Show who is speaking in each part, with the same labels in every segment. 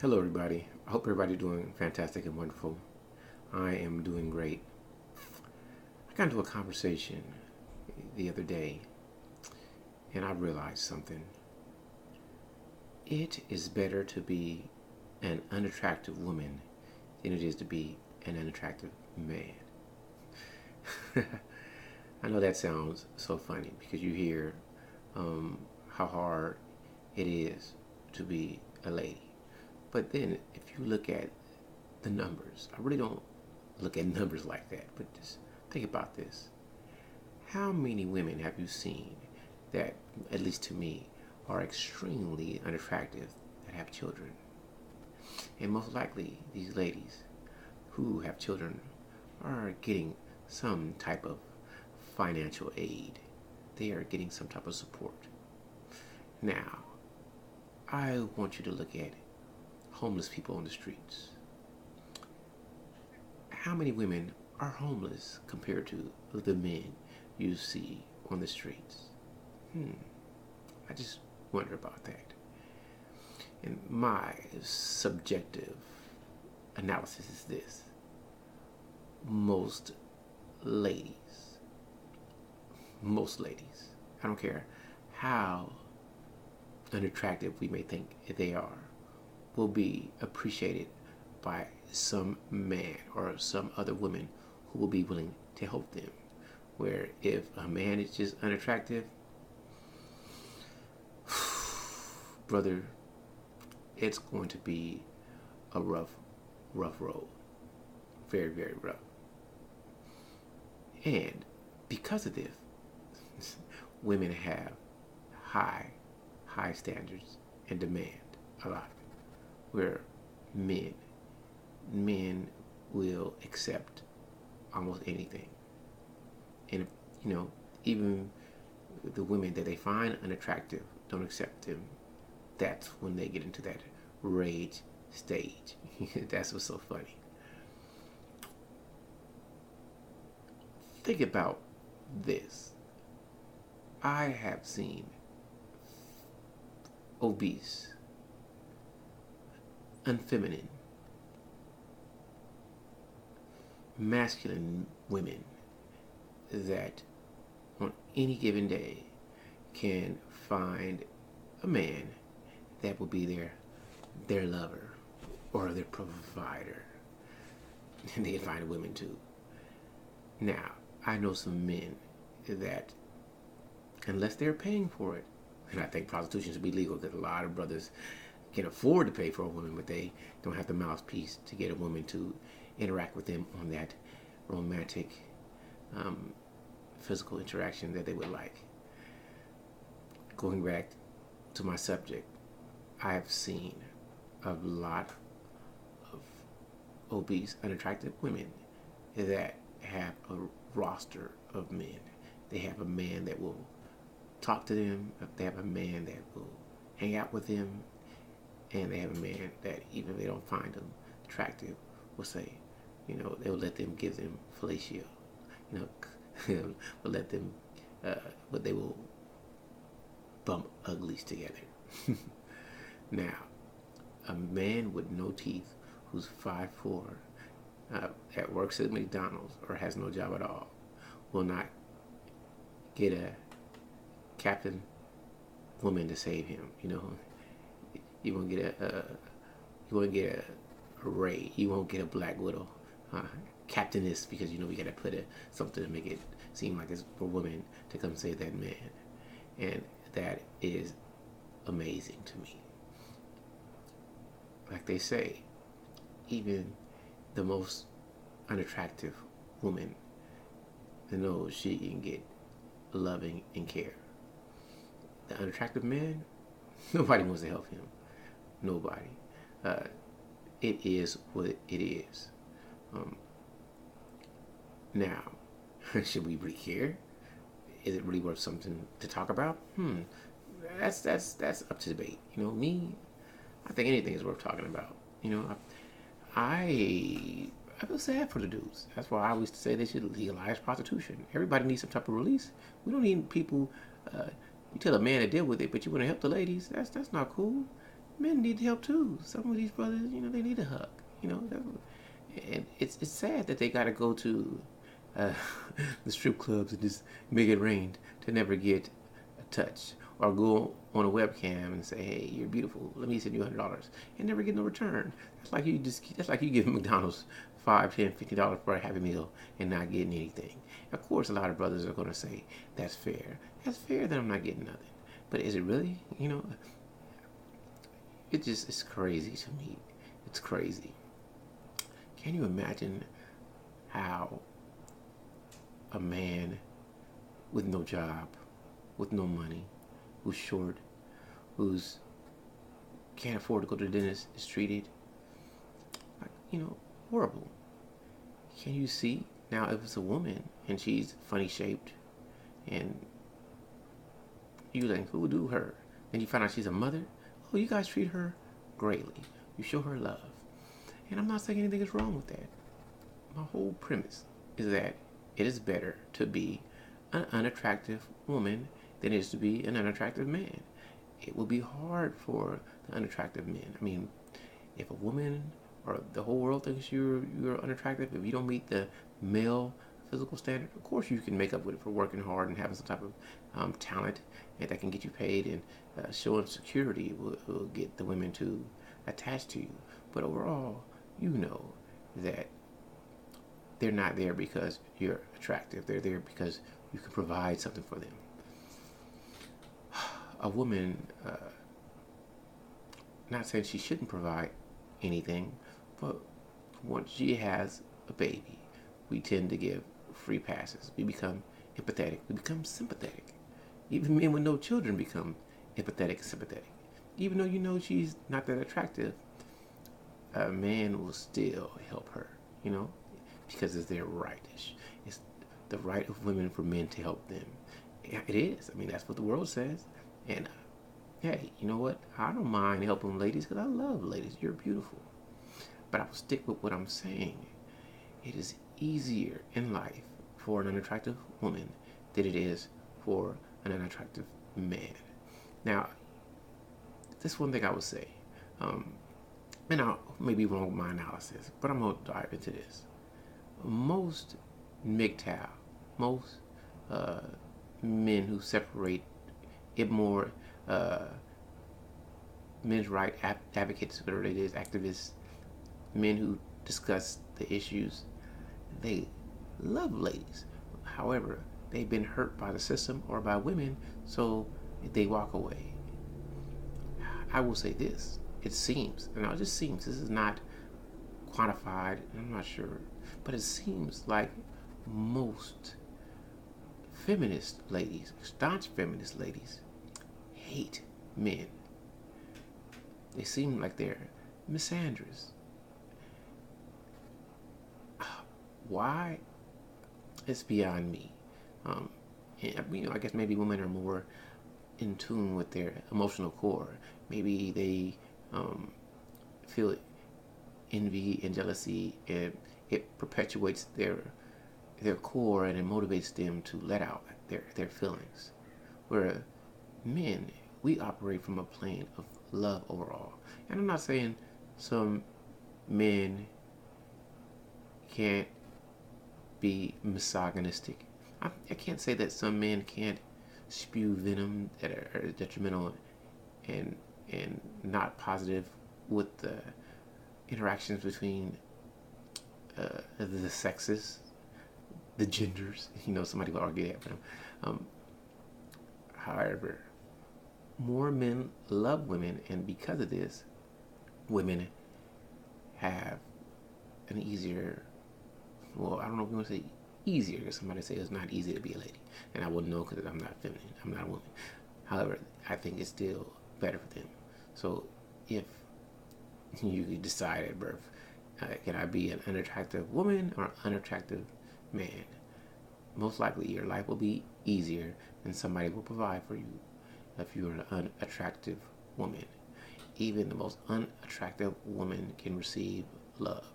Speaker 1: Hello, everybody. I hope everybody's doing fantastic and wonderful. I am doing great. I got into a conversation the other day and I realized something. It is better to be an unattractive woman than it is to be an unattractive man. I know that sounds so funny because you hear how hard it is to be a lady. But then if you look at the numbers, I really don't look at numbers like that, but just think about this. How many women have you seen that, at least to me, are extremely unattractive that have children? And most likely, these ladies who have children are getting some type of financial aid. They are getting some type of support. Now, I want you to look at homeless people on the streets. How many women are homeless compared to the men you see on the streets? I just wonder about that. And my subjective analysis is this. Most ladies, I don't care how unattractive we may think they are, will be appreciated by some man or some other woman who will be willing to help them. Where if a man is just unattractive, brother, it's going to be a rough road. Very, very rough. And because of this, women have high standards and demand a lot. Where men will accept almost anything. And even the women that they find unattractive don't accept them. That's when they get into that rage stage. That's what's so funny. Think about this. I have seen obese, unfeminine, masculine women that on any given day can find a man that will be their lover or their provider. And they can find women too. Now, I know some men that, unless they're paying for it, and I think prostitution should be legal because a lot of brothers can afford to pay for a woman, but they don't have the mouthpiece to get a woman to interact with them on that romantic, physical interaction that they would like. Going back to my subject, I have seen a lot of obese, unattractive women that have a roster of men. They have a man that will talk to them. They have a man that will hang out with them. And they have a man that, even if they don't find them attractive, will say, they'll let them give them fellatio. Will let them, but they will bump uglies together. Now, a man with no teeth who's 5'4", that works at McDonald's or has no job at all, will not get a captain woman to save him. You won't get a Ray. You won't get a Black Widow, captainess, because we got to put something to make it seem like it's for women to come save that man, and that is amazing to me. Like they say, even the most unattractive woman knows she can get loving and care. The unattractive man, nobody wants to help him. Nobody. It is what it is. Now, should we really care? Is it really worth something to talk about? That's up to debate. Me, I think anything is worth talking about. I feel sad for the dudes. That's why I always say they should legalize prostitution. Everybody needs some type of release. We don't need people. You tell a man to deal with it, but you want to help the ladies. That's not cool. men need help too. Some of these brothers, they need a hug. And it's sad that they got to go to uh, the strip clubs and just make it rain to never get a touch, or go on a webcam and say, "Hey, you're beautiful. Let me send you $100," and never get no return. That's like you give McDonald's $5, $10, $50 for a Happy Meal and not getting anything. Of course, a lot of brothers are going to say that's fair. That's fair that I'm not getting nothing. But is it really? It's crazy to me. It's crazy. Can you imagine how a man with no job, with no money, who's short, who's can't afford to go to the dentist is treated like, horrible? Can you see? Now, if it's a woman and she's funny shaped and you think, who would do her? Then you find out she's a mother. Oh, you guys treat her greatly. You show her love. And I'm not saying anything is wrong with that. My whole premise is that it is better to be an unattractive woman than it is to be an unattractive man. It will be hard for the unattractive men. I mean, if a woman or the whole world thinks you're unattractive, if you don't meet the male physical standard, of course you can make up with it for working hard and having some type of talent, and that can get you paid, and showing security will get the women to attach to you. But overall, you know that they're not there because you're attractive. They're there because you can provide something for them. A woman, not saying she shouldn't provide anything, but once she has a baby, we tend to give free passes. We become empathetic. We become sympathetic. Even men with no children become empathetic and sympathetic. Even though you know she's not that attractive, a man will still help her, because it's their right. It's the right of women for men to help them. It is. I mean, that's what the world says. And hey, you know what? I don't mind helping ladies because I love ladies. You're beautiful. But I will stick with what I'm saying. It is easier in life for an unattractive woman than it is for an unattractive man. Now, this one thing I would say, and I may be wrong with my analysis, but I'm going to dive into this. Most MGTOW, most men who separate it more, men's right advocates, whatever it is, activists, men who discuss the issues, they love ladies. However, they've been hurt by the system or by women, so they walk away. I will say this. It seems, and it just seems, this is not quantified, I'm not sure, but it seems like most feminist ladies, staunch feminist ladies, hate men. They seem like they're misandrous. Why? It's beyond me. I guess maybe women are more in tune with their emotional core. Maybe they feel envy and jealousy, and it perpetuates their core, and it motivates them to let out their feelings. Where men, we operate from a plane of love overall. And I'm not saying some men can't be misogynistic. I can't say that some men can't spew venom that are detrimental and not positive with the interactions between the sexes, the genders. Somebody will argue that for them. However, more men love women, and because of this, women have an easier, well, I don't know if you want to say easier, because somebody say it's not easy to be a lady, and I wouldn't know because I'm not feminine, I'm not a woman. However, I think it's still better for them. So if you decide at birth, can I be an unattractive woman or unattractive man? Most likely your life will be easier, and somebody will provide for you if you're an unattractive woman. Even the most unattractive woman can receive love.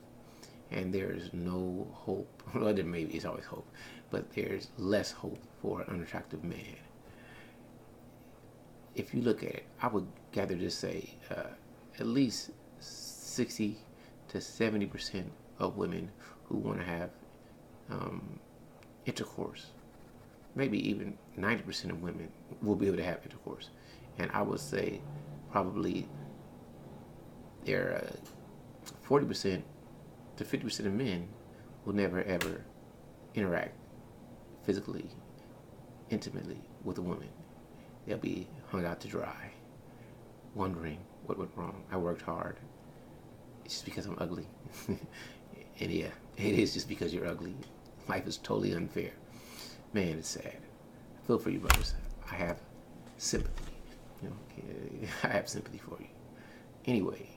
Speaker 1: And there is no hope. Well, there maybe is always hope, but there's less hope for an unattractive man. If you look at it, I would gather to say at least 60 to 70% of women who want to have intercourse. Maybe even 90% of women will be able to have intercourse. And I would say probably there are 40% to 50% of men will never ever interact physically, intimately with a woman. They'll be hung out to dry, wondering what went wrong. I worked hard. It's just because I'm ugly. And yeah, it is just because you're ugly. Life is totally unfair. Man, it's sad. I feel for you, brothers. I have sympathy. You know, I have sympathy for you. Anyway,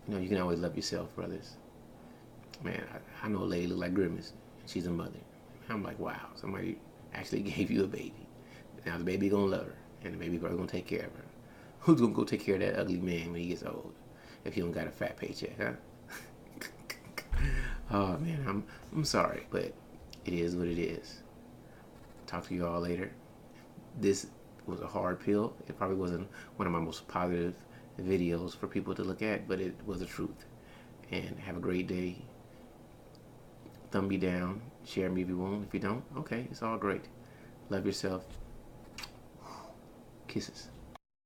Speaker 1: you know, you can always love yourself, brothers. Man, I know a lady look like Grimace. She's a mother. I'm like, wow, somebody actually gave you a baby. Now the baby gonna love her, and the baby probably gonna take care of her. Who's gonna go take care of that ugly man when he gets old? If he don't got a fat paycheck, huh? Oh man, I'm sorry, but it is what it is. Talk to you all later. This was a hard pill. It probably wasn't one of my most positive videos for people to look at, but it was the truth. And have a great day. Thumb me down. Share me if you want. If you don't, okay, it's all great. Love yourself. Kisses.